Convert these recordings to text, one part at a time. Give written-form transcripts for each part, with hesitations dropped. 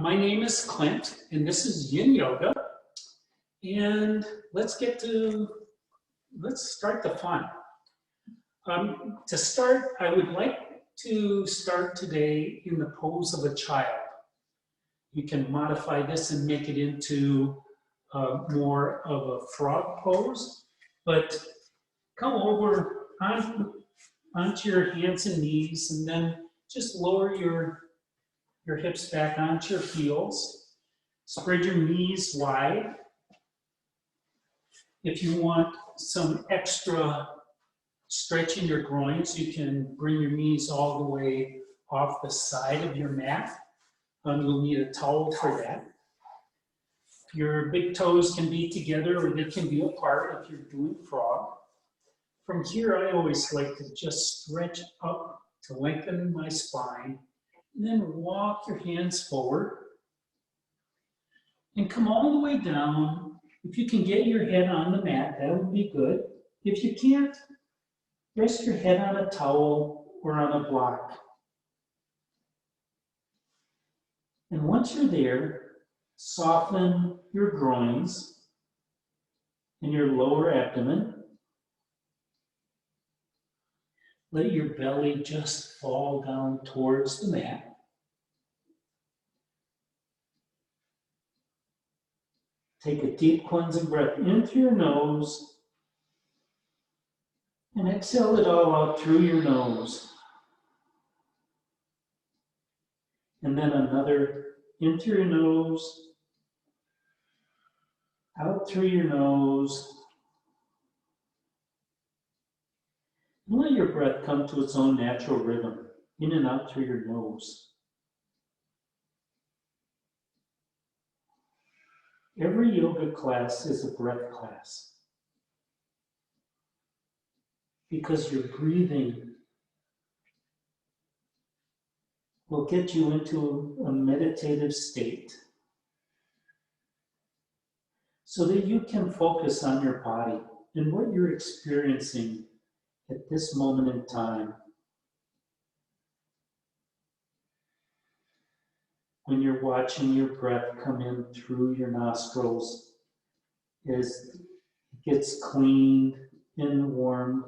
My name is Clint, and this is Yin Yoga. And let's start the fun. To start, I would like to start today in the pose of a child. You can modify this and make it into more of a frog pose, but come over onto your hands and knees, and then just lower your hips back onto your heels. Spread your knees wide. If you want some extra stretch in your groins, you can bring your knees all the way off the side of your mat. You'll need a towel for that. Your big toes can be together or they can be apart if you're doing frog. From here, I always like to just stretch up to lengthen my spine, and then walk your hands forward and come all the way down. If you can get your head on the mat, that would be good. If you can't, rest your head on a towel or on a block. And once you're there, soften your groins and your lower abdomen. Let your belly just fall down towards the mat. Take a deep cleansing breath in through your nose and exhale it all out through your nose. And then another in through your nose, out through your nose. And let your breath come to its own natural rhythm, in and out through your nose. Every yoga class is a breath class because your breathing will get you into a meditative state so that you can focus on your body and what you're experiencing at this moment in time. When you're watching your breath come in through your nostrils as it gets cleaned and warmed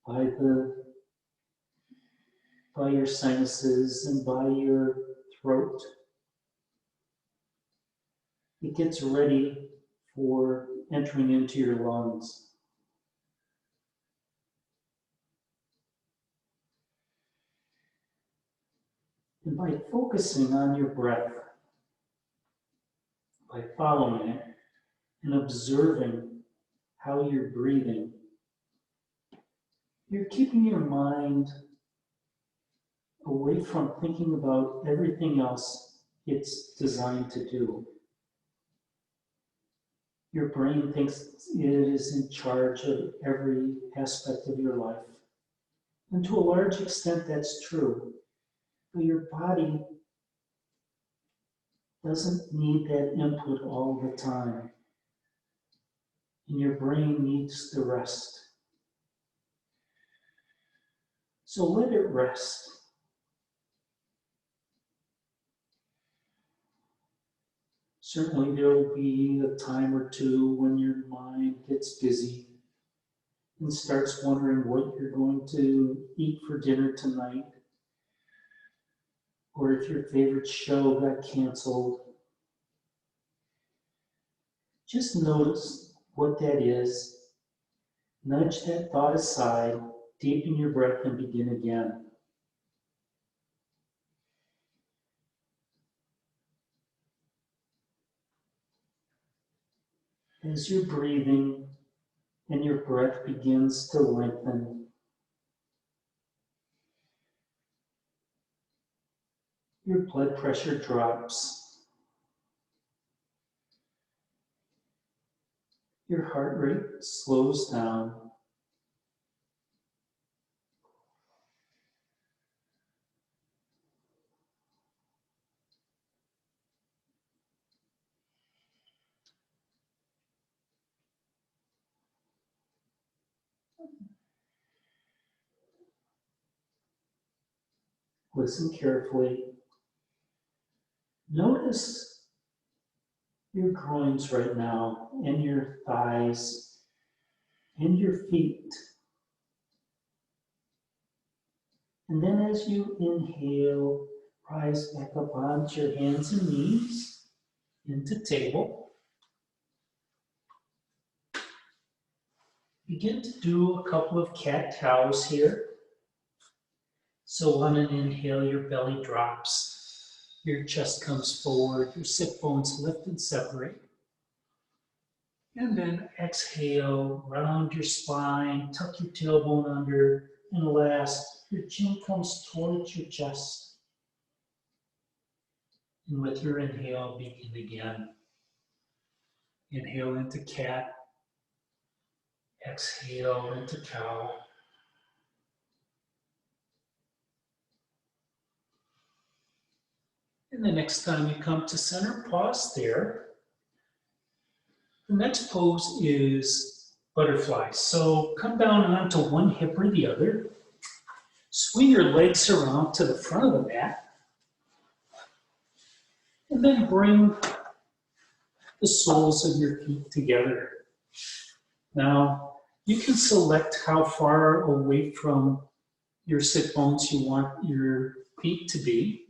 by your sinuses and by your throat. It gets ready for entering into your lungs. And by focusing on your breath, by following it and observing how you're breathing, you're keeping your mind away from thinking about everything else it's designed to do. Your brain thinks it is in charge of every aspect of your life. And to a large extent, that's true. But your body doesn't need that input all the time. And your brain needs the rest. So let it rest. Certainly there will be a time or two when your mind gets busy and starts wondering what you're going to eat for dinner tonight, or if your favorite show got canceled. Just notice what that is. Nudge that thought aside, deepen your breath, and begin again. As you're breathing and your breath begins to lengthen, your blood pressure drops. Your heart rate slows down. Listen carefully. Notice your groins right now, and your thighs, and your feet. And then as you inhale, rise back up onto your hands and knees into table. Begin to do a couple of cat-cows here. So on an inhale, your belly drops, your chest comes forward, your sit bones lift and separate. And then exhale, round your spine, tuck your tailbone under, and last, your chin comes towards your chest. And with your inhale, begin again. Inhale into cat, exhale into cow. And the next time you come to center, pause there. The next pose is butterfly. So come down onto one hip or the other. Swing your legs around to the front of the mat. And then bring the soles of your feet together. Now, you can select how far away from your sit bones you want your feet to be.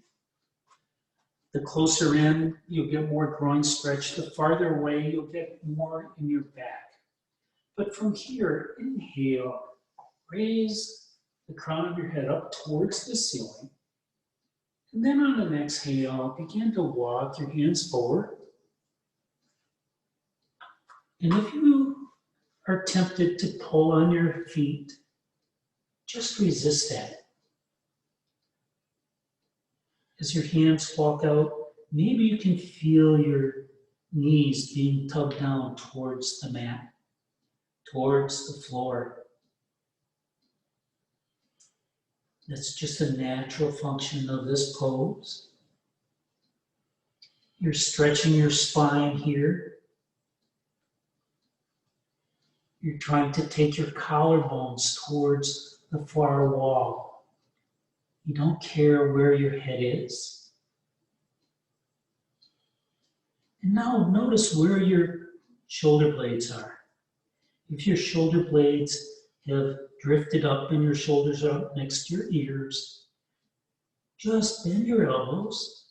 The closer in, you'll get more groin stretch. The farther away, you'll get more in your back. But from here, inhale, raise the crown of your head up towards the ceiling. And then on an exhale, begin to walk your hands forward. And if you are tempted to pull on your feet, just resist that. As your hands walk out, maybe you can feel your knees being tugged down towards the mat, towards the floor. That's just a natural function of this pose. You're stretching your spine here. You're trying to take your collarbones towards the far wall. You don't care where your head is. And now notice where your shoulder blades are. If your shoulder blades have drifted up and your shoulders are up next to your ears, just bend your elbows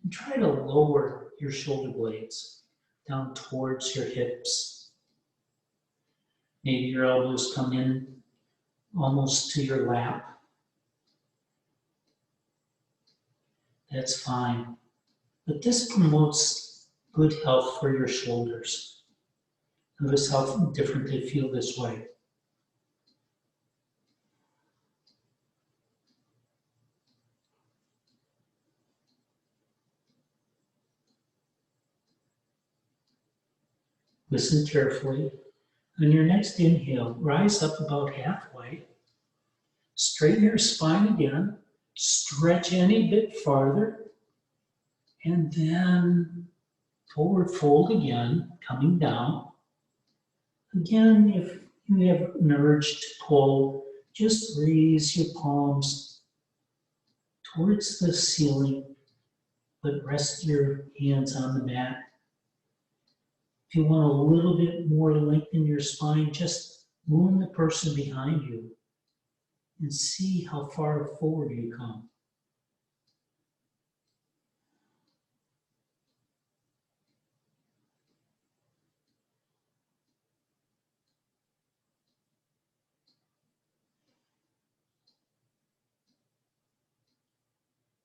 and try to lower your shoulder blades down towards your hips. Maybe your elbows come in almost to your lap. That's fine. But this promotes good health for your shoulders. Notice how different they feel this way. Listen carefully. On your next inhale, rise up about halfway. Straighten your spine again. Stretch any bit farther. And then forward fold again, coming down. Again, if you have an urge to pull, just raise your palms towards the ceiling, but rest your hands on the mat. If you want a little bit more length in your spine, just move the person behind you and see how far forward you come.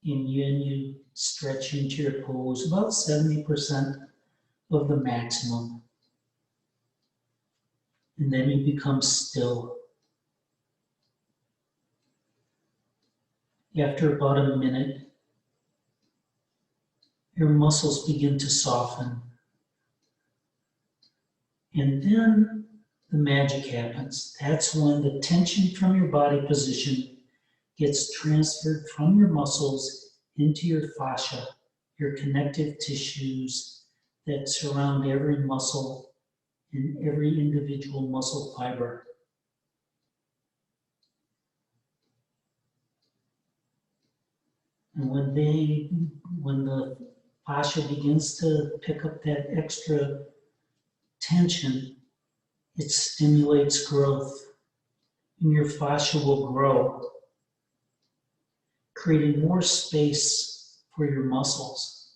And you stretch into your pose about 70% of the maximum. And then you become still. After about a minute, your muscles begin to soften. And then the magic happens. That's when the tension from your body position gets transferred from your muscles into your fascia, your connective tissues that surround every muscle and every individual muscle fiber. And when the fascia begins to pick up that extra tension, it stimulates growth, and your fascia will grow, creating more space for your muscles,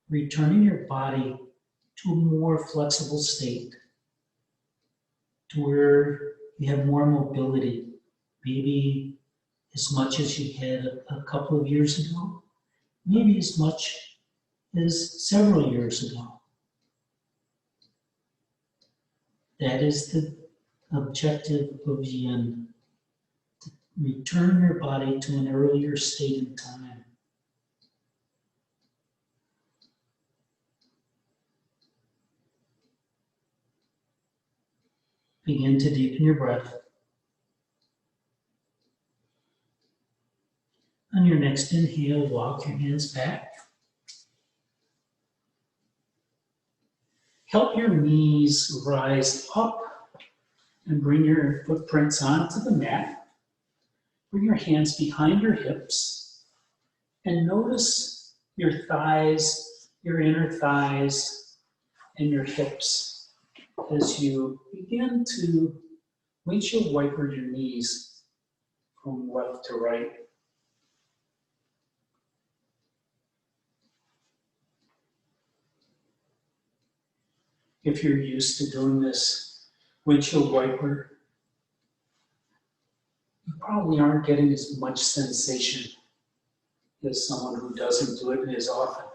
returning your body to a more flexible state, to where you have more mobility, maybe as much as you had a couple of years ago, maybe as much as several years ago. That is the objective of Yin, to return your body to an earlier state in time. Begin to deepen your breath. On your next inhale, walk your hands back. Help your knees rise up and bring your footprints onto the mat. Bring your hands behind your hips and notice your thighs, your inner thighs, and your hips as you begin to windshield wiper your knees from left to right. If you're used to doing this windshield wiper, you probably aren't getting as much sensation as someone who doesn't do it as often.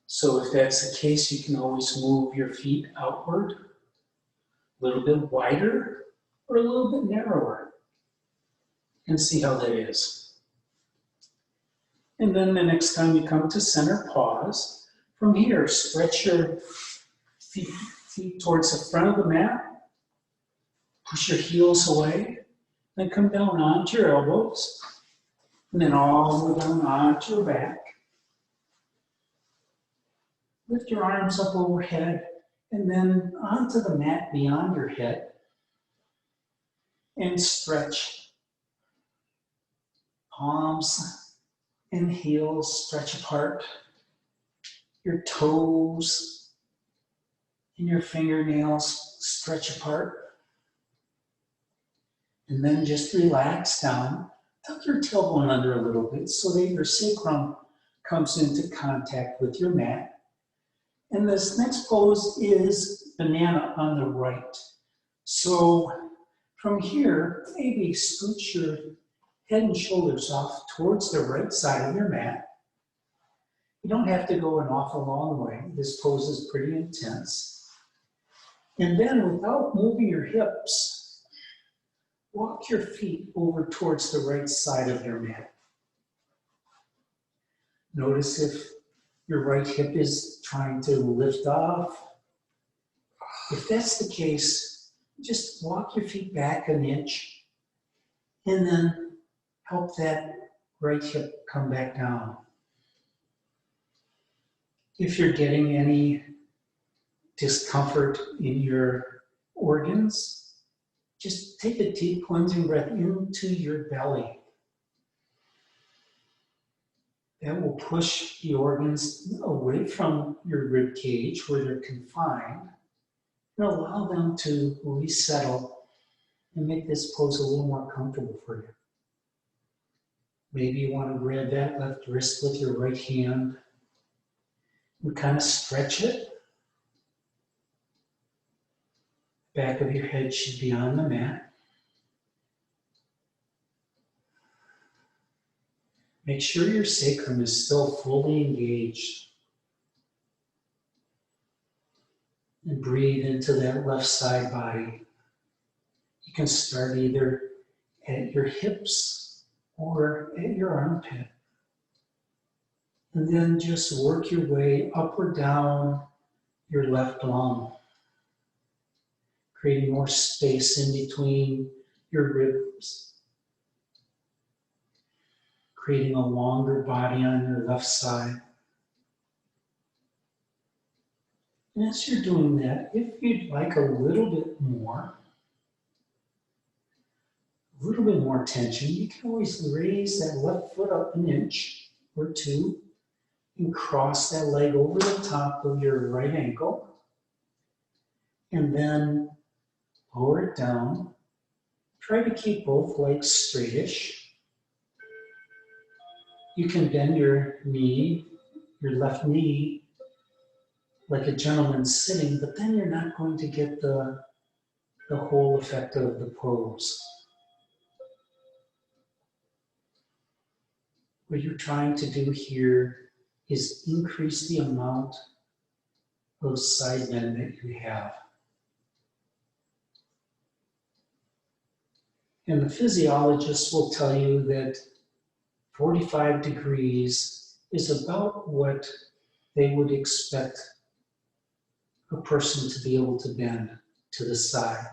So if that's the case, you can always move your feet outward, a little bit wider or a little bit narrower, and see how that is. And then the next time you come to center, pause. From here, stretch your feet towards the front of the mat. Push your heels away. Then come down onto your elbows. And then all the way down onto your back. Lift your arms up overhead. And then onto the mat beyond your head. And stretch. Palms and heels stretch apart. Your toes and your fingernails stretch apart. And then just relax down. Tuck your tailbone under a little bit so that your sacrum comes into contact with your mat. And this next pose is banana on the right. So from here, maybe scooch your head and shoulders off towards the right side of your mat. You don't have to go an awful long way. This pose is pretty intense. And then without moving your hips, walk your feet over towards the right side of your mat. Notice if your right hip is trying to lift off. If that's the case, just walk your feet back an inch and then help that right hip come back down. If you're getting any discomfort in your organs, just take a deep cleansing breath into your belly. That will push the organs away from your rib cage where they're confined and allow them to resettle and make this pose a little more comfortable for you. Maybe you want to grab that left wrist with your right hand and kind of stretch it. Back of your head should be on the mat. Make sure your sacrum is still fully engaged. And breathe into that left side body. You can start either at your hips or at your armpit. And then just work your way up or down your left lung, creating more space in between your ribs, creating a longer body on your left side. And as you're doing that, if you'd like a little bit more, little bit more tension, you can always raise that left foot up an inch or two and cross that leg over the top of your right ankle. And then lower it down. Try to keep both legs straightish. You can bend your knee, your left knee, like a gentleman sitting, but then you're not going to get the whole effect of the pose. What you're trying to do here is increase the amount of side bend that you have. And the physiologist will tell you that 45 degrees is about what they would expect a person to be able to bend to the side.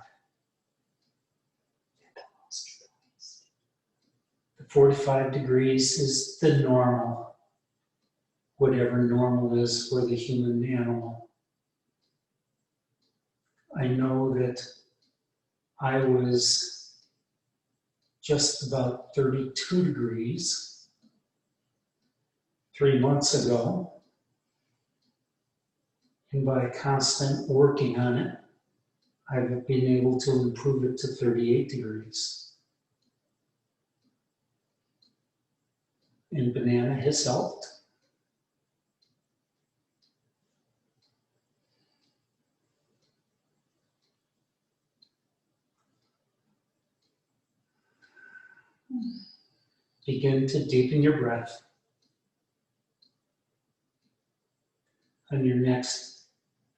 The 45 degrees is the normal, whatever normal is for the human animal. I know that I was just about 32 degrees 3 months ago. And by constant working on it, I've been able to improve it to 38 degrees. And banana has helped. Begin to deepen your breath. On your next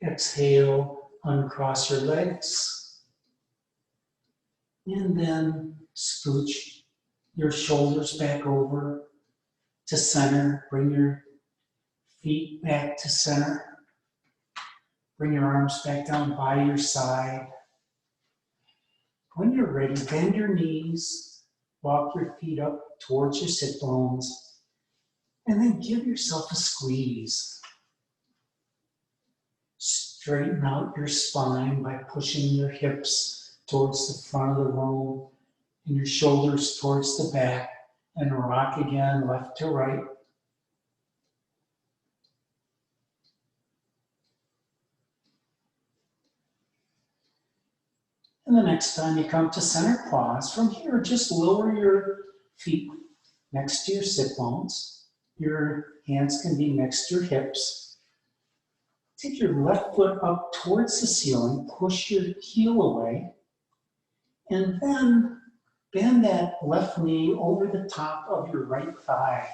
exhale, uncross your legs. And then scooch your shoulders back over to center. Bring your feet back to center. Bring your arms back down by your side. When you're ready, bend your knees. Walk your feet up towards your sit bones. And then give yourself a squeeze. Straighten out your spine by pushing your hips towards the front of the room and your shoulders towards the back, and rock again left to right. And the next time you come to center pause, from here just lower your feet next to your sit bones. Your hands can be next to your hips. Take your left foot up towards the ceiling, push your heel away, and then bend that left knee over the top of your right thigh.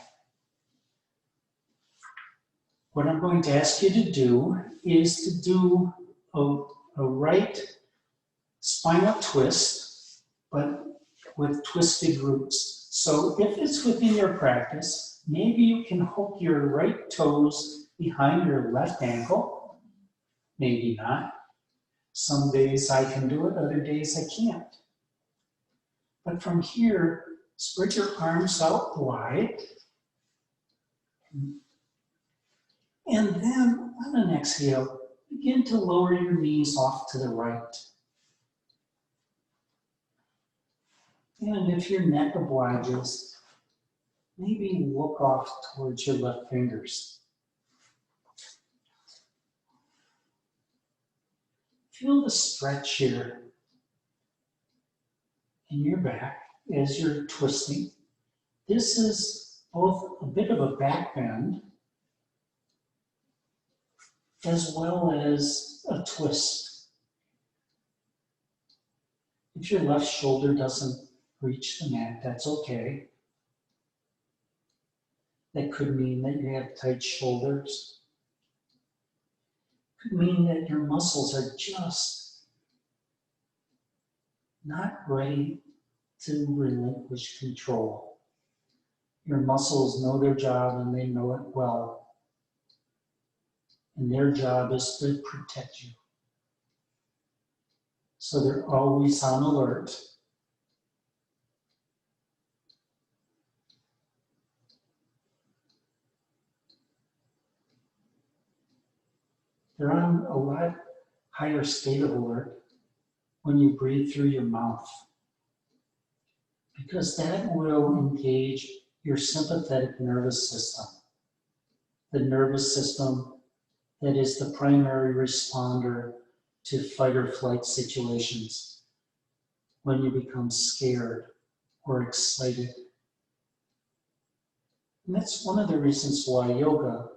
What I'm going to ask you to do is to do a right spinal twist, but with twisted glutes. So if it's within your practice, maybe you can hook your right toes behind your left ankle. Maybe not. Some days I can do it, other days I can't. But from here, spread your arms out wide. And then on an exhale, begin to lower your knees off to the right. And if your neck obliges, maybe look off towards your left fingers. Feel the stretch here in your back as you're twisting. This is both a bit of a back bend as well as a twist. If your left shoulder doesn't reach the mat, that's okay. That could mean that you have tight shoulders. Could mean that your muscles are just not ready to relinquish control. Your muscles know their job and they know it well. And their job is to protect you. So they're always on alert. They're on a lot higher state of alert when you breathe through your mouth. because that will engage your sympathetic nervous system, the nervous system that is the primary responder to fight or flight situations when you become scared or excited. And that's one of the reasons why yoga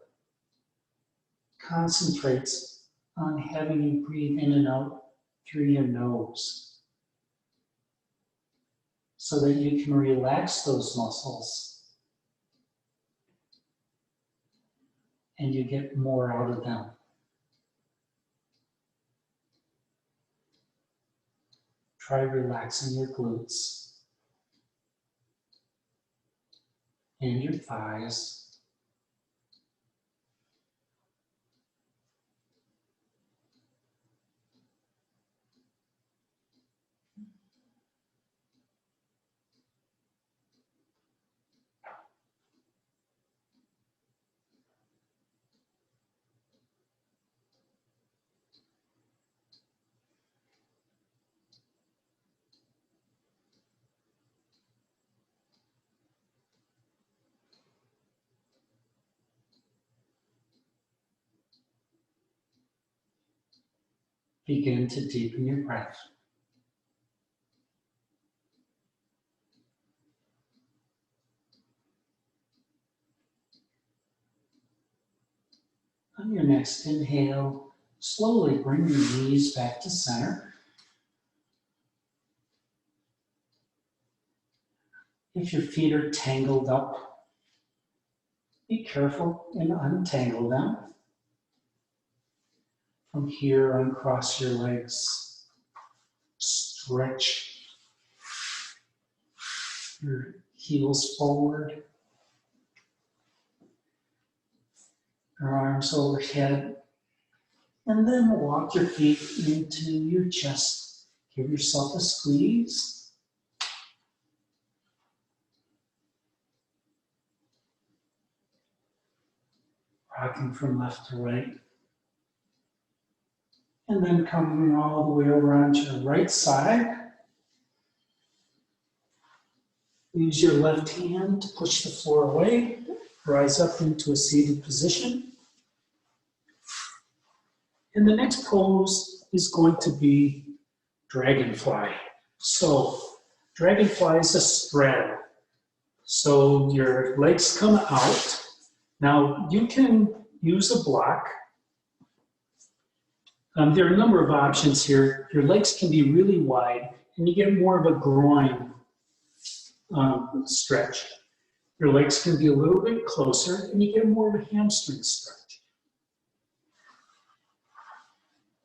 concentrates on having you breathe in and out through your nose so that you can relax those muscles and you get more out of them. Try relaxing your glutes and your thighs. Begin to deepen your breath. On your next inhale, slowly bring your knees back to center. If your feet are tangled up, be careful and untangle them. From here, uncross your legs, stretch your heels forward, your arms overhead, and then walk your feet into your chest. Give yourself a squeeze. Rocking from left to right. And then coming all the way over onto your right side. Use your left hand to push the floor away. Rise up into a seated position. And the next pose is going to be dragonfly. So, dragonfly is a straddle. So your legs come out. Now you can use a block. There are a number of options here. Your legs can be really wide and you get more of a groin stretch. Your legs can be a little bit closer and you get more of a hamstring stretch.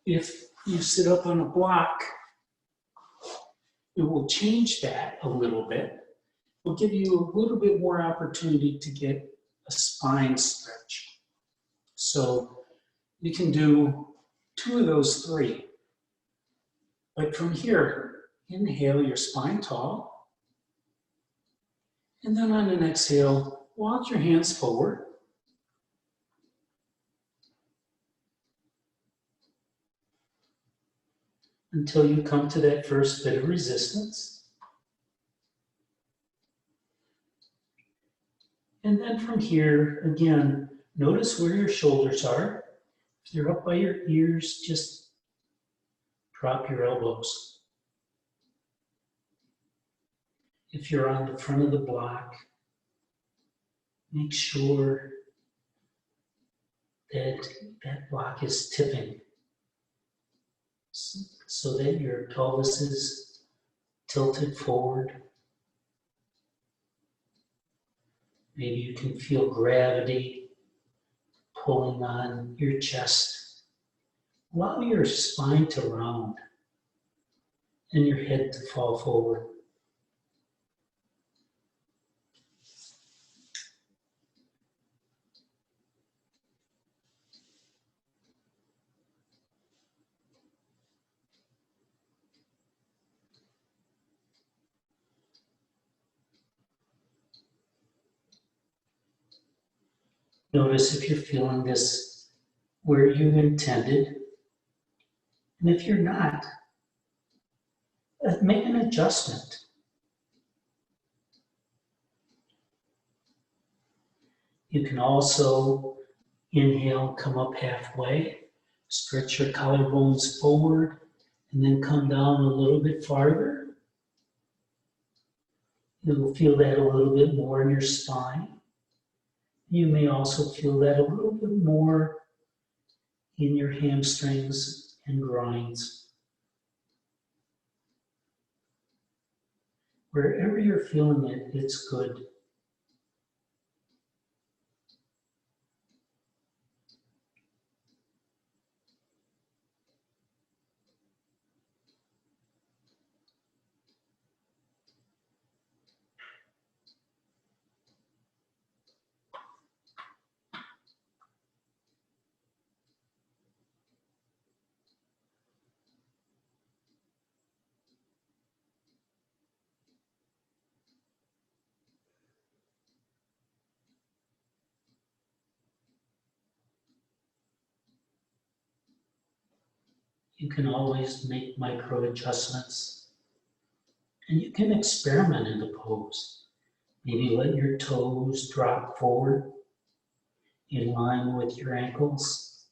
If you sit up on a block, it will change that a little bit. It will give you a little bit more opportunity to get a spine stretch. So you can do 2 of those 3. But from here, inhale your spine tall. And then on an exhale, walk your hands forward. Until you come to that first bit of resistance. And then from here, again, notice where your shoulders are. If they're up by your ears, just drop your elbows. If you're on the front of the block, make sure that that block is tipping so that your pelvis is tilted forward. Maybe you can feel gravity pulling on your chest. Allow your spine to round and your head to fall forward. Notice if you're feeling this where you intended. And if you're not, make an adjustment. You can also inhale, come up halfway, stretch your collarbones forward, and then come down a little bit farther. You'll feel that a little bit more in your spine. You may also feel that a little bit more in your hamstrings and groins. Wherever you're feeling it, it's good. You can always make micro adjustments, and you can experiment in the pose. Maybe let your toes drop forward in line with your ankles.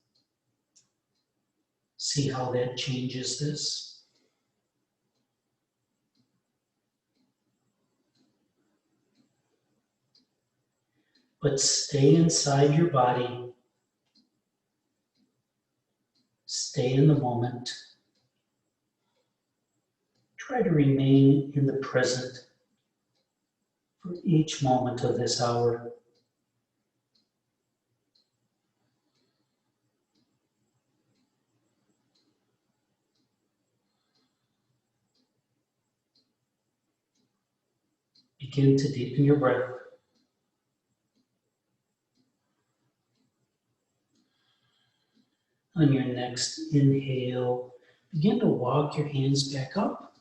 See how that changes this. But stay inside your body. Stay in the moment. Try to remain in the present for each moment of this hour. Begin to deepen your breath. On your next inhale, begin to walk your hands back up.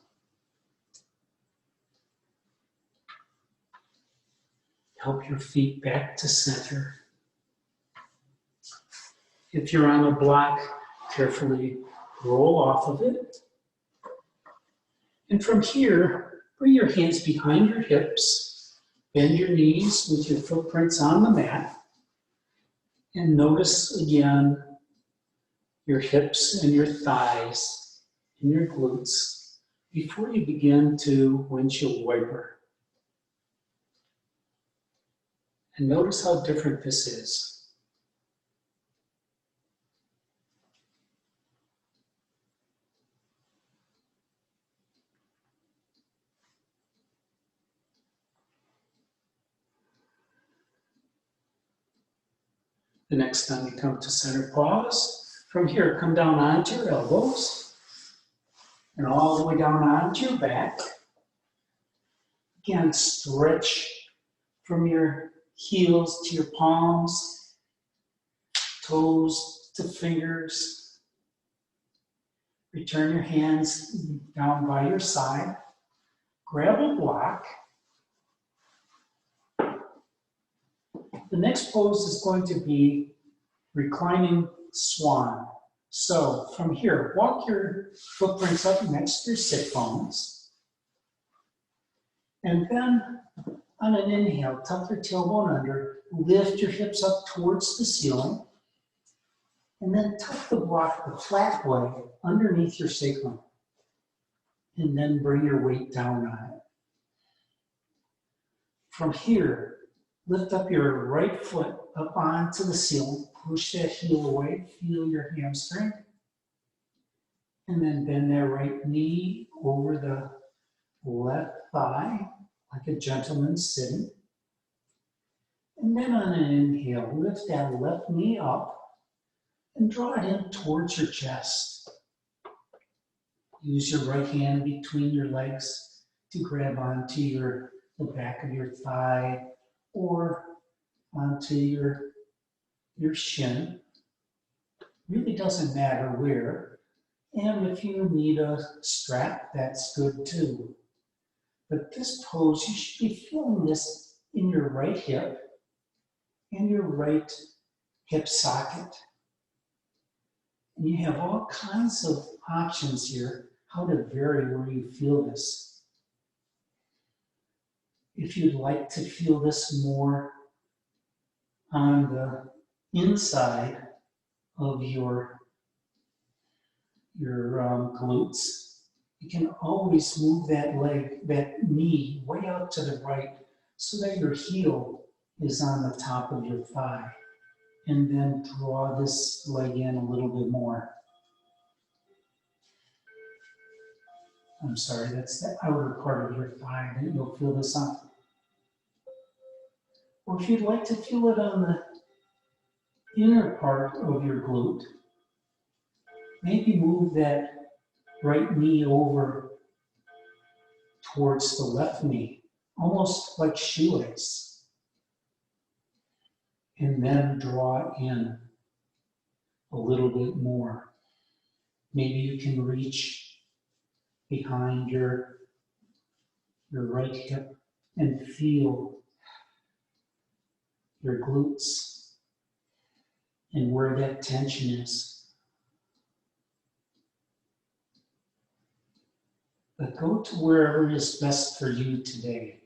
Help your feet back to center. If you're on a block, carefully roll off of it. And from here, bring your hands behind your hips, bend your knees with your footprints on the mat, and notice again your hips and your thighs and your glutes before you begin to windshield wiper. And notice how different this is. The next time you come to center pause, from here, come down onto your elbows and all the way down onto your back. Again, stretch from your heels to your palms, toes to fingers. Return your hands down by your side. Grab a block. The next pose is going to be reclining swan. So from here, walk your footprints up next to your sit bones. And then on an inhale, tuck your tailbone under, lift your hips up towards the ceiling, and then tuck the block the flat way underneath your sacrum. And then bring your weight down on it. From here, lift up your right foot up onto the ceiling, push that heel away, feel your hamstring, and then bend that right knee over the left thigh, like a gentleman sitting. And then on an inhale, lift that left knee up and draw it in towards your chest. Use your right hand between your legs to grab onto the back of your thigh or onto your shin. Really doesn't matter where. And if you need a strap, that's good too. But this pose, you should be feeling this in your right hip and your right hip socket. And you have all kinds of options here how to vary where you feel this. If you'd like to feel this more on the inside of your glutes. You can always move that leg, that knee, way out to the right so that your heel is on the top of your thigh. And then draw this leg in a little bit more. I'm sorry, that's the outer part of your thigh that you'll feel this on. Or if you'd like to feel it on the inner part of your glute, maybe move that right knee over towards the left knee, almost like shoelace. And then draw in a little bit more. Maybe you can reach behind your right hip and feel your glutes and where that tension is. But go to wherever is best for you today.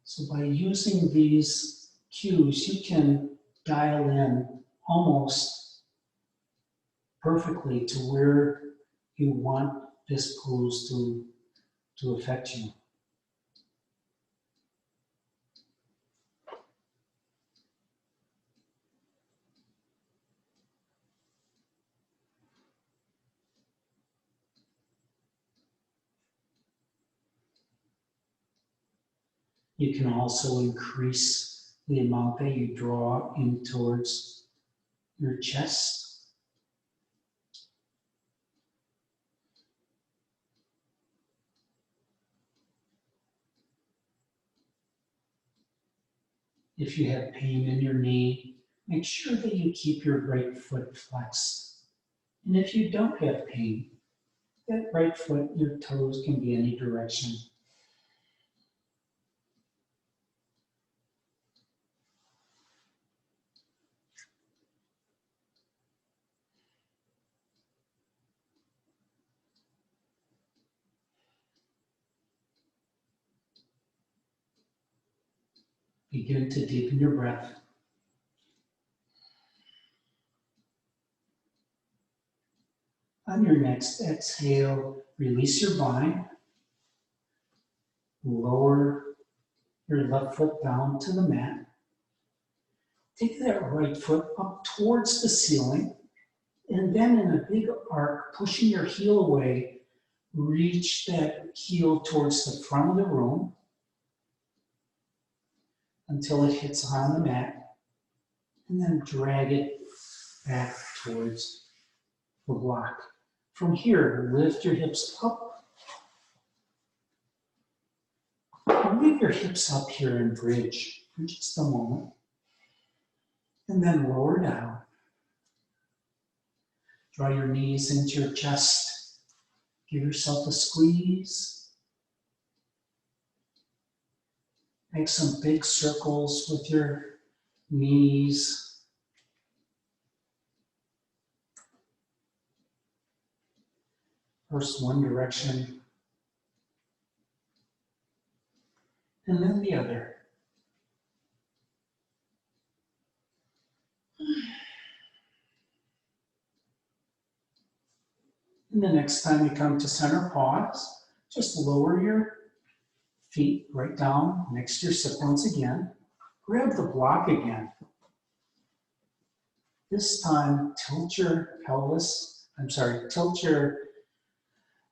So by using these cues, you can dial in almost perfectly to where you want this pose to affect you. You can also increase the amount that you draw in towards your chest. If you have pain in your knee, make sure that you keep your right foot flexed. And if you don't have pain, that right foot, your toes can be any direction. Begin to deepen your breath. On your next exhale, release your bind. Lower your left foot down to the mat. Take that right foot up towards the ceiling, and then in a big arc, pushing your heel away, reach that heel towards the front of the room until it hits on the mat, and then drag it back towards the block. From here, lift your hips up. And leave your hips up here and bridge for just a moment. And then lower down. Draw your knees into your chest. Give yourself a squeeze. Make some big circles with your knees. First one direction, and then the other. And the next time you come to center pause, just lower your feet right down next to your sit bones again. Grab the block again. This time, tilt your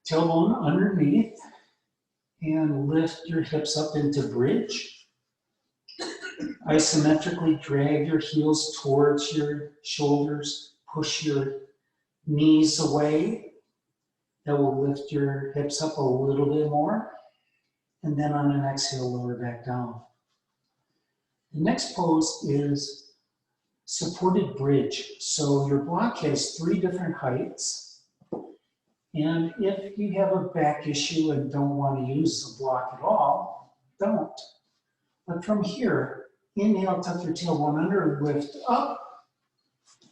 tailbone underneath and lift your hips up into bridge. Isometrically drag your heels towards your shoulders. Push your knees away. That will lift your hips up a little bit more. And then on an exhale, lower back down. The next pose is supported bridge. So your block has 3 different heights. And if you have a back issue and don't want to use the block at all, don't. But from here, inhale, tuck your tailbone under, lift up,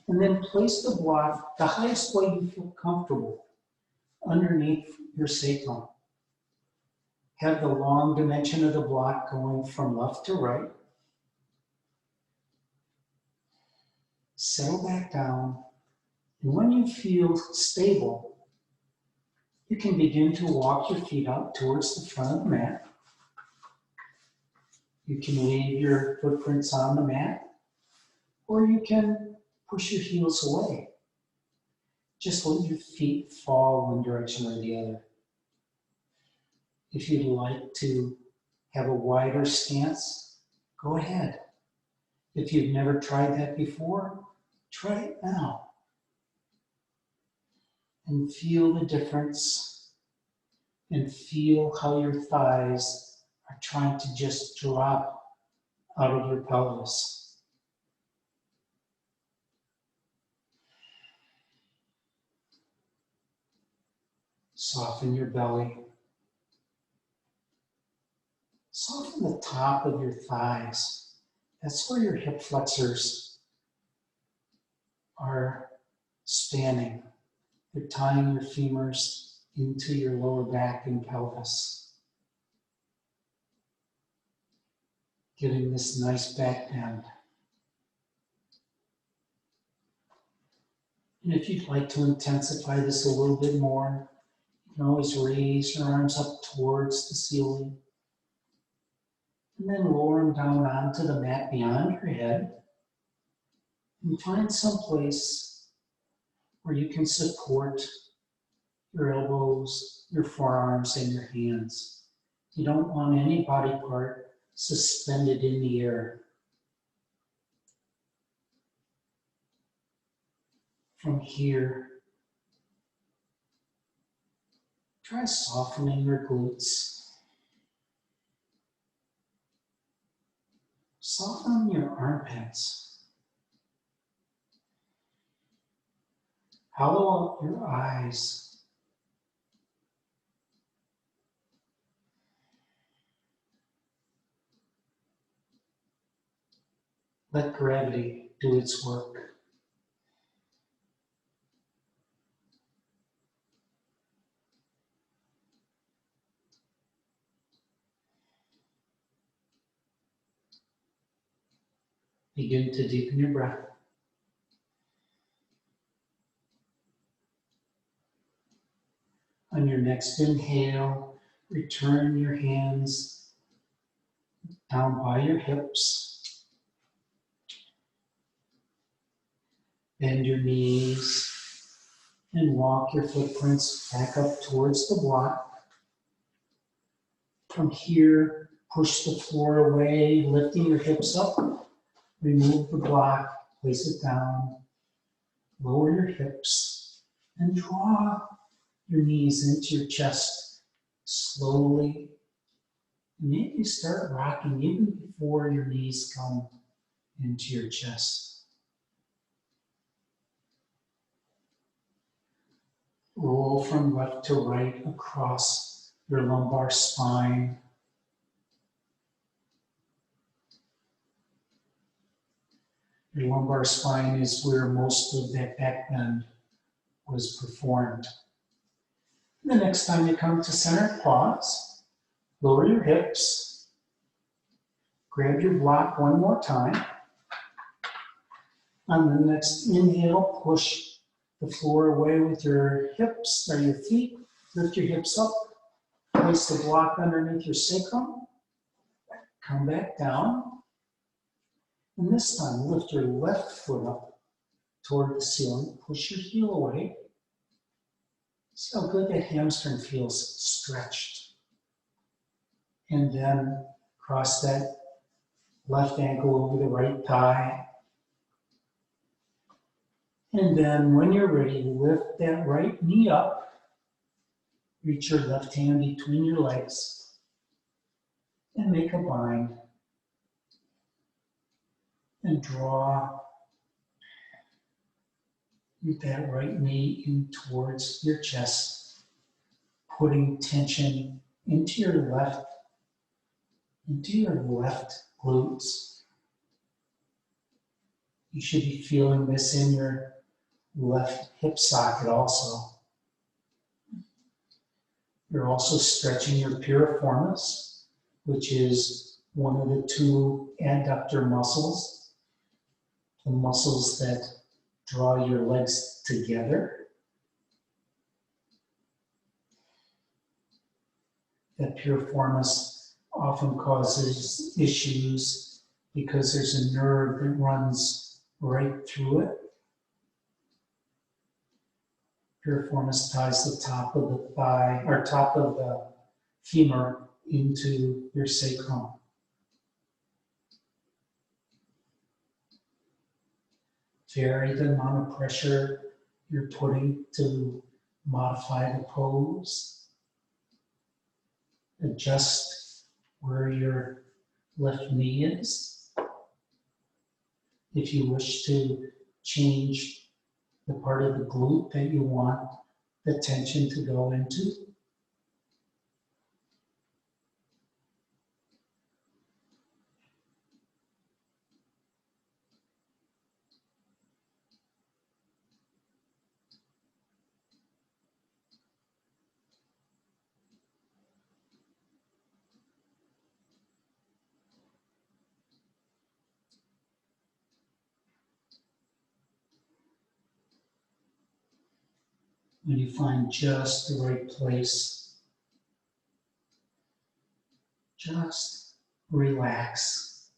and then place the block the highest way you feel comfortable underneath your sacrum. Have the long dimension of the block going from left to right. Settle back down, and when you feel stable, you can begin to walk your feet out towards the front of the mat. You can leave your footprints on the mat, or you can push your heels away. Just let your feet fall one direction or the other. If you'd like to have a wider stance, go ahead. If you've never tried that before, try it now. And feel the difference, and feel how your thighs are trying to just drop out of your pelvis. Soften your belly. Soften the top of your thighs. That's where your hip flexors are spanning. They're tying your femurs into your lower back and pelvis. Giving this nice back bend. And if you'd like to intensify this a little bit more, you can always raise your arms up towards the ceiling. And then lower them down onto the mat beyond your head. And find some place where you can support your elbows, your forearms, and your hands. You don't want any body part suspended in the air. From here, try softening your glutes. Soften your armpits. Hollow out your eyes. Let gravity do its work. Begin to deepen your breath. On your next inhale, return your hands down by your hips. Bend your knees and walk your footprints back up towards the block. From here, push the floor away, lifting your hips up. Remove the block, place it down, lower your hips, and draw your knees into your chest slowly. Maybe start rocking even before your knees come into your chest. Roll from left to right across your lumbar spine. Your lumbar spine is where most of that back bend was performed. The next time you come to center, pause, lower your hips, grab your block one more time. On the next inhale, push the floor away with your hips or your feet, lift your hips up, place the block underneath your sacrum, come back down. And this time, lift your left foot up toward the ceiling, push your heel away. See how good that hamstring feels stretched. And then cross that left ankle over the right thigh. And then when you're ready, lift that right knee up. Reach your left hand between your legs and make a bind. And draw that right knee in towards your chest, putting tension into your left glutes. You should be feeling this in your left hip socket also. You're also stretching your piriformis, which is one of the two adductor muscles, the muscles that draw your legs together. That piriformis often causes issues because there's a nerve that runs right through it. Piriformis ties the top of the thigh, or top of the femur into your sacrum. Vary the amount of pressure you're putting to modify the pose. Adjust where your left knee is. If you wish to change the part of the glute that you want the tension to go into. When you find just the right place, just relax.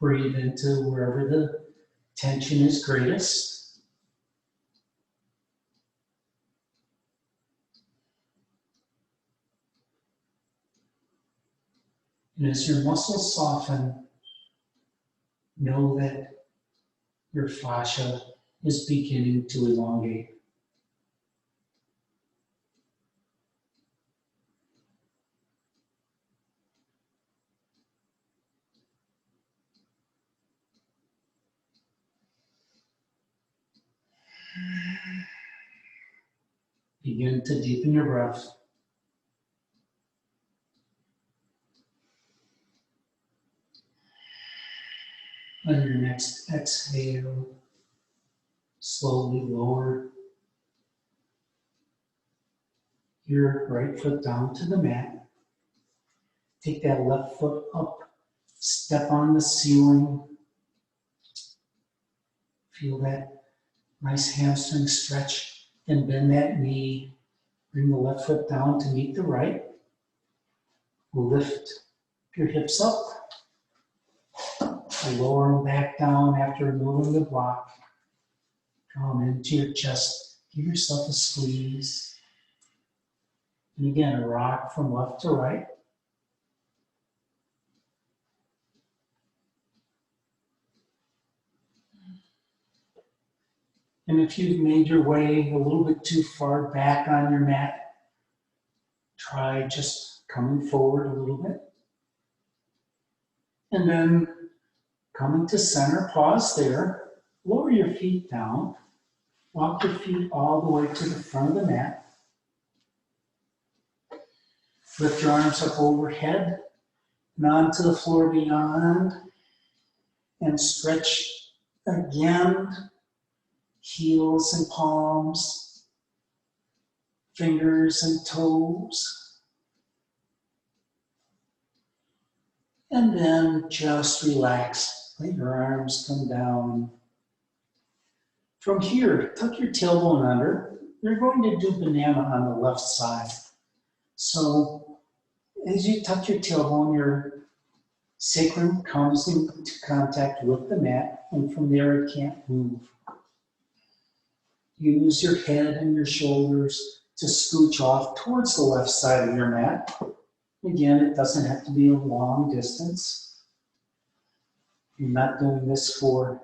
Breathe into wherever the tension is greatest. And as your muscles soften, know that your fascia is beginning to elongate. Begin to deepen your breath. On your next exhale, slowly lower your right foot down to the mat. Take that left foot up, step on the ceiling. Feel that nice hamstring stretch, and bend that knee. Bring the left foot down to meet the right. Lift your hips up. Lower them back down after removing the block. Draw them into your chest. Give yourself a squeeze. And again, rock from left to right. And if you've made your way a little bit too far back on your mat, try just coming forward a little bit. And then coming to center, pause there, lower your feet down, walk your feet all the way to the front of the mat. Lift your arms up overhead and onto the floor beyond, and stretch again, heels and palms, fingers and toes. And then just relax. Let your arms come down. From here, tuck your tailbone under. You're going to do banana on the left side. So as you tuck your tailbone, your sacrum comes into contact with the mat, and from there it can't move. Use your head and your shoulders to scooch off towards the left side of your mat. Again, it doesn't have to be a long distance. You're not doing this for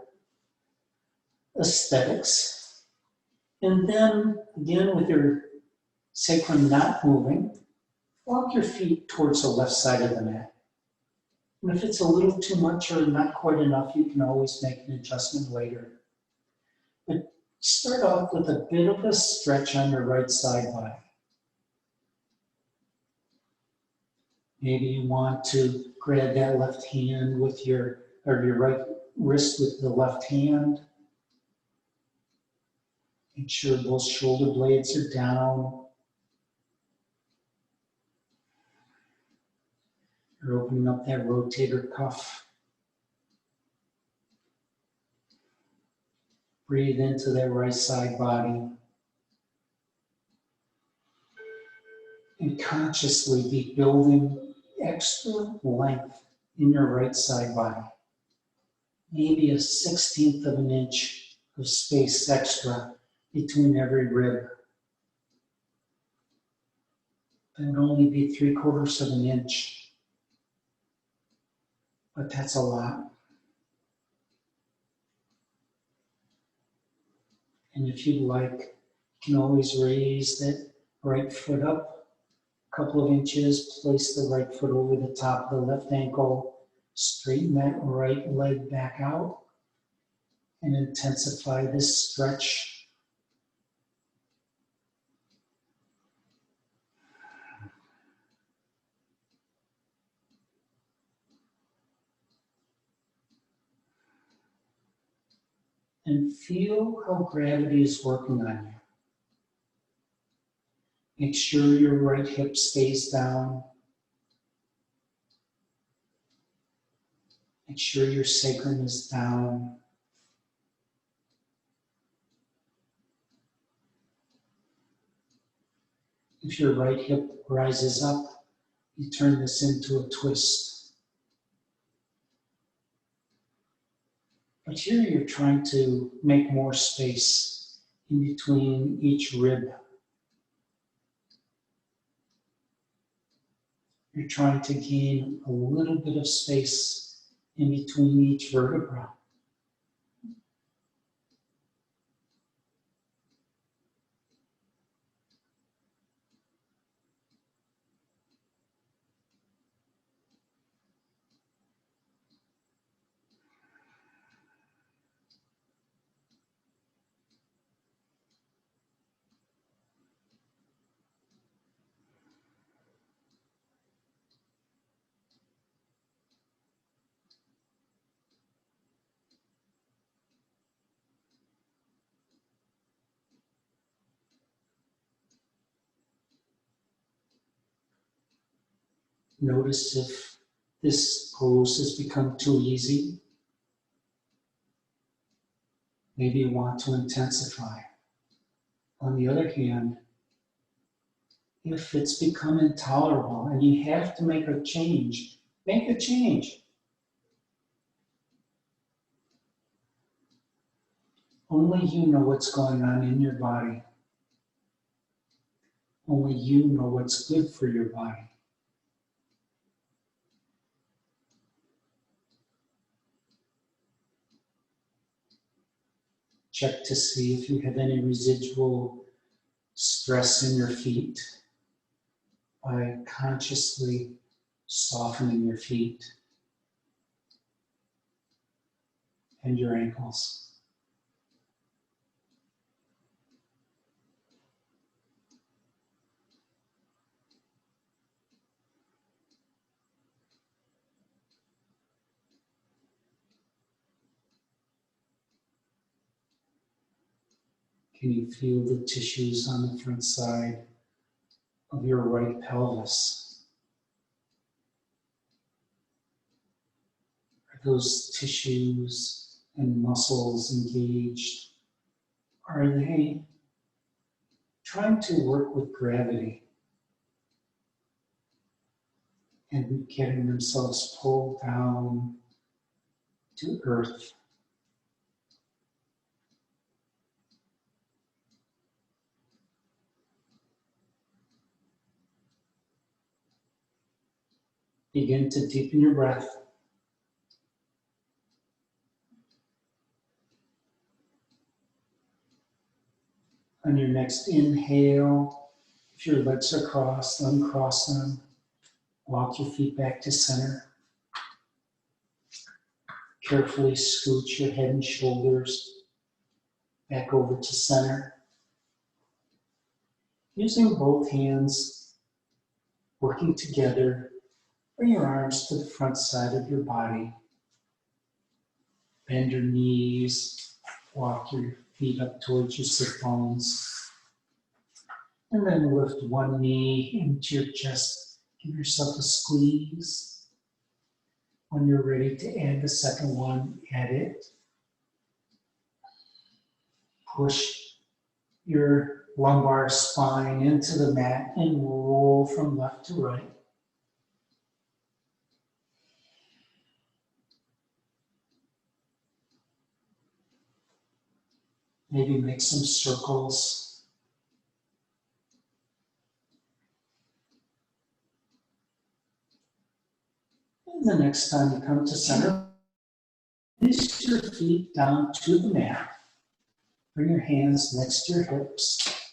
aesthetics. And then, again, with your sacrum not moving, walk your feet towards the left side of the mat. And if it's a little too much or not quite enough, you can always make an adjustment later. But start off with a bit of a stretch on your right side body. Maybe you want to grab that left hand with your right wrist with the left hand. Make sure both shoulder blades are down. You're opening up that rotator cuff. Breathe into that right side body. And consciously be building extra length in your right side body. Maybe a 1/16 of an inch of space extra between every rib. That would only be 3/4 of an inch. But that's a lot. And if you'd like, you can always raise that right foot up a couple of inches, place the right foot over the top of the left ankle, straighten that right leg back out, and intensify this stretch. And feel how gravity is working on you. Make sure your right hip stays down. Make sure your sacrum is down. If your right hip rises up, you turn this into a twist. But here you're trying to make more space in between each rib. You're trying to gain a little bit of space in between each vertebra. Notice if this pose has become too easy. Maybe you want to intensify. On the other hand, if it's become intolerable and you have to make a change, make a change. Only you know what's going on in your body. Only you know what's good for your body. Check to see if you have any residual stress in your feet by consciously softening your feet and your ankles. Can you feel the tissues on the front side of your right pelvis? Are those tissues and muscles engaged? Are they trying to work with gravity and getting themselves pulled down to earth? Begin to deepen your breath. On your next inhale, if your legs are crossed, uncross them. Walk your feet back to center. Carefully scooch your head and shoulders back over to center. Using both hands, working together, bring your arms to the front side of your body. Bend your knees, walk your feet up towards your sit bones. And then lift one knee into your chest. Give yourself a squeeze. When you're ready to add the second one, add it. Push your lumbar spine into the mat and roll from left to right. Maybe make some circles. And the next time you come to center, place your feet down to the mat. Bring your hands next to your hips.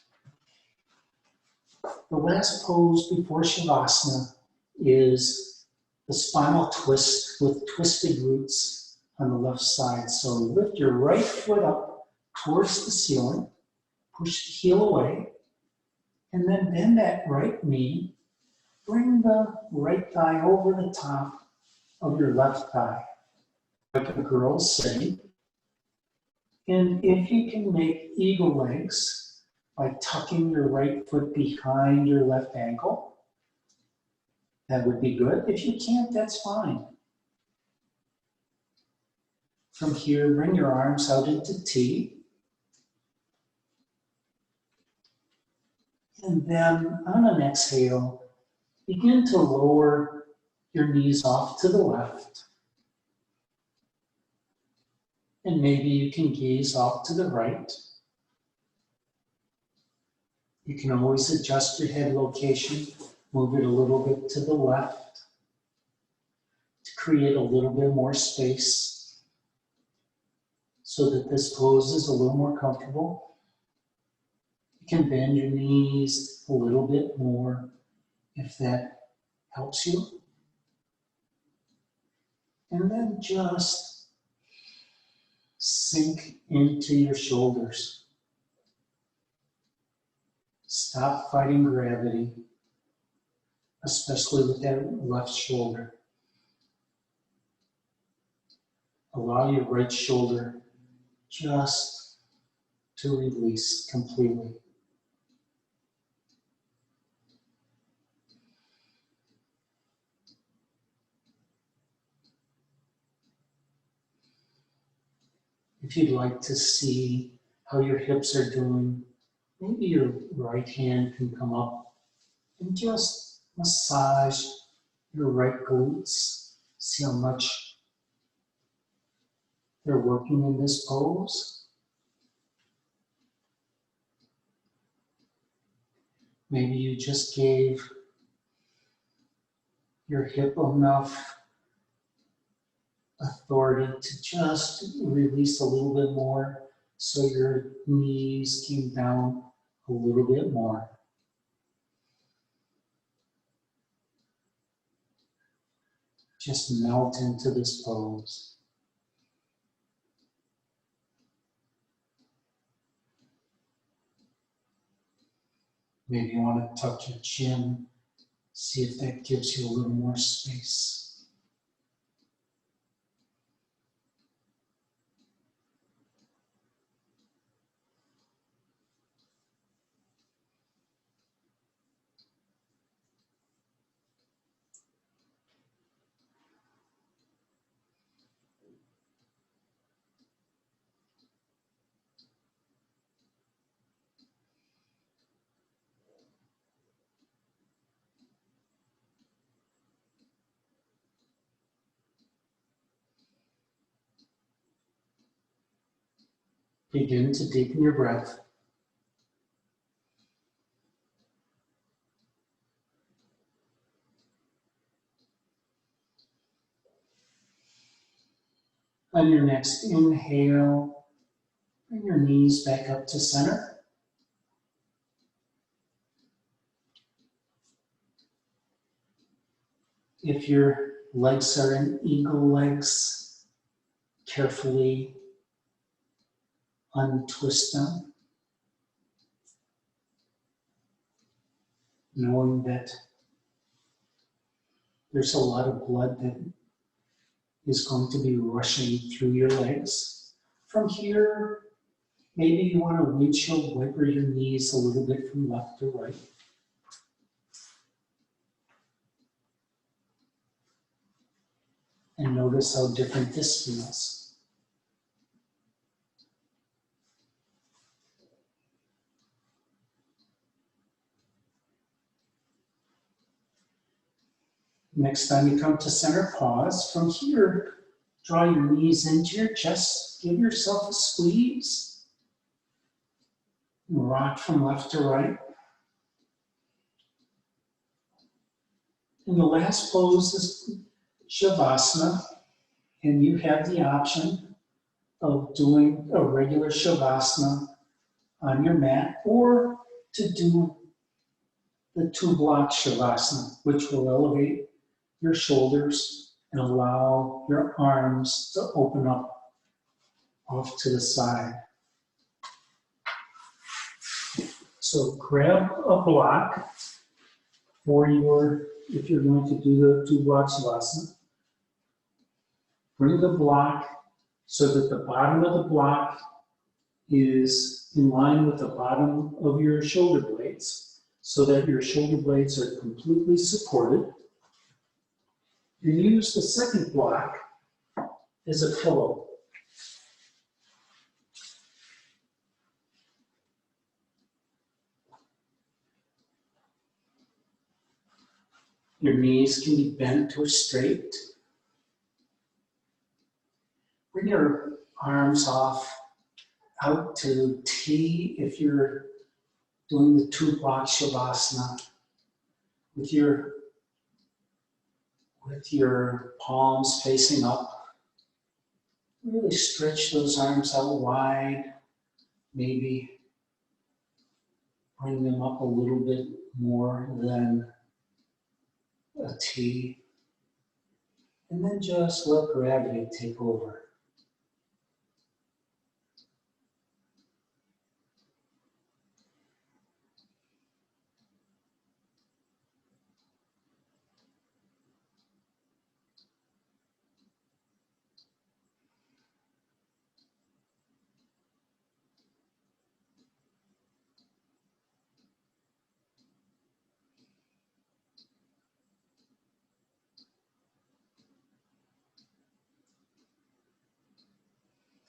The last pose before Shavasana is the spinal twist with twisted roots on the left side. So lift your right foot up towards the ceiling, push the heel away, and then bend that right knee. Bring the right thigh over the top of your left thigh, like a girl sitting. And if you can make eagle legs by tucking your right foot behind your left ankle, that would be good. If you can't, that's fine. From here, bring your arms out into T. And then on an exhale, begin to lower your knees off to the left. And maybe you can gaze off to the right. You can always adjust your head location, move it a little bit to the left to create a little bit more space so that this pose is a little more comfortable. You can bend your knees a little bit more if that helps you. And then just sink into your shoulders. Stop fighting gravity, especially with that left shoulder. Allow your right shoulder just to release completely. If you'd like to see how your hips are doing, maybe your right hand can come up and just massage your right glutes. See how much they're working in this pose. Maybe you just gave your hip enough authority to just release a little bit more so your knees came down a little bit more. Just melt into this pose. Maybe you want to tuck your chin, see if that gives you a little more space. Begin to deepen your breath. On your next inhale, bring your knees back up to center. If your legs are in eagle legs, carefully untwist them, knowing that there's a lot of blood that is going to be rushing through your legs. From here, Maybe you want to windshield wiper your knees a little bit from left to right. And notice how different this feels. Next time you come to center, pause. From here, draw your knees into your chest. Give yourself a squeeze. And rock from left to right. And the last pose is Shavasana. And you have the option of doing a regular Shavasana on your mat or to do the two-block Shavasana, which will elevate your shoulders and allow your arms to open up off to the side. So grab a block for if you're going to do the two-block Shavasana. Bring the block so that the bottom of the block is in line with the bottom of your shoulder blades so that your shoulder blades are completely supported. And use the second block as a pillow. Your knees can be bent or straight. Bring your arms off out to T if you're doing the two-block Shavasana with your palms facing up. Really stretch those arms out wide. Maybe bring them up a little bit more than a T. And then just let gravity take over.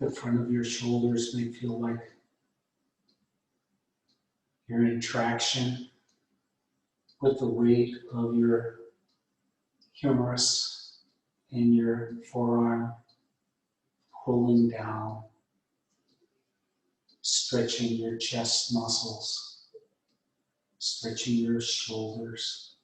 The front of your shoulders may feel like you're in traction with the weight of your humerus and your forearm pulling down, stretching your chest muscles, stretching your shoulders.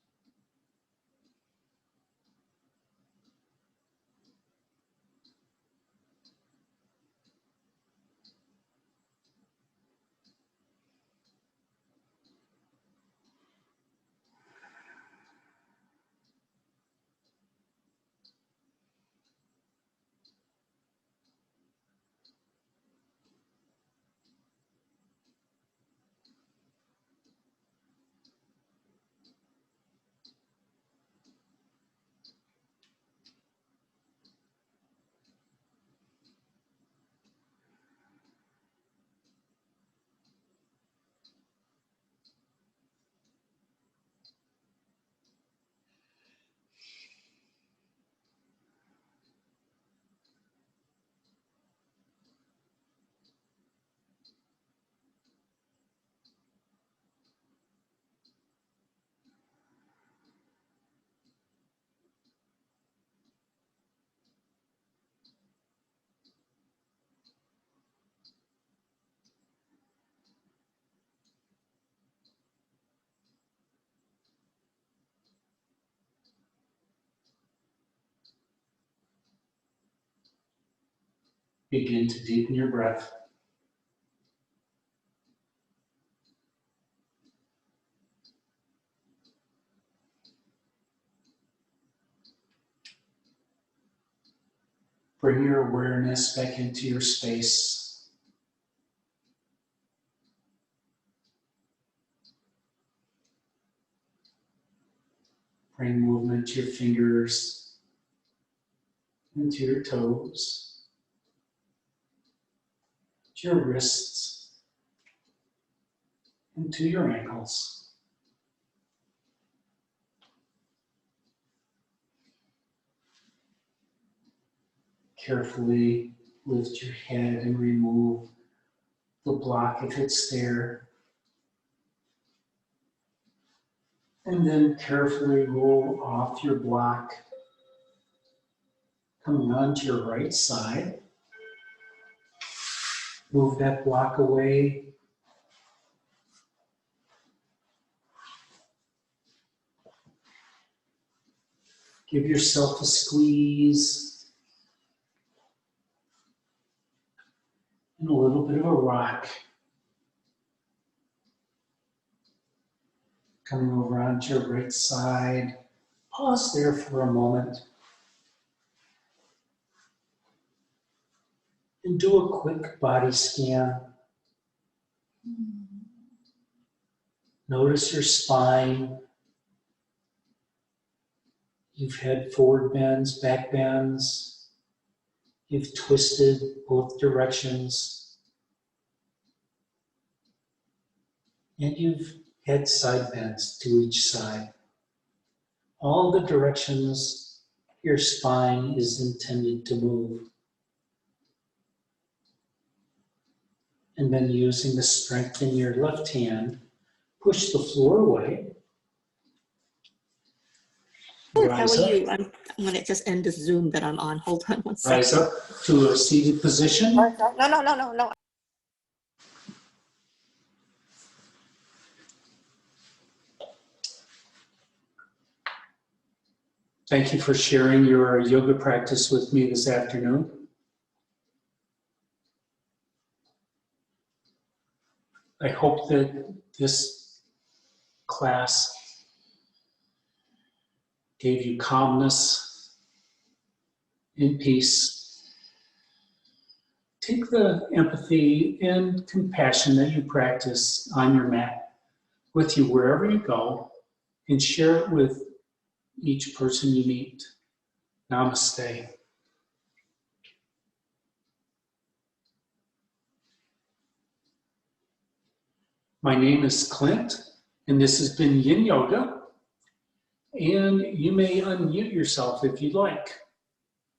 Begin to deepen your breath. Bring your awareness back into your space. Bring movement to your fingers and to your toes. to your wrists and to your ankles. Carefully lift your head and remove the block if it's there. And then carefully roll off your block, coming onto your right side. Move that block away. Give yourself a squeeze and a little bit of a rock. Coming over onto your right side. Pause there for a moment. And do a quick body scan. Notice your spine. You've had forward bends, back bends. You've twisted both directions. And you've had side bends to each side. All the directions your spine is intended to move. And then using the strength in your left hand, push the floor away. Good. How Rise are up. you? I'm going to just end this Zoom that I'm on. Hold on one second. Rise up to a seated position. No. Thank you for sharing your yoga practice with me this afternoon. I hope that this class gave you calmness and peace. Take the empathy and compassion that you practice on your mat with you wherever you go and share it with each person you meet. Namaste. My name is Clint, and this has been Yin Yoga. And you may unmute yourself if you'd like.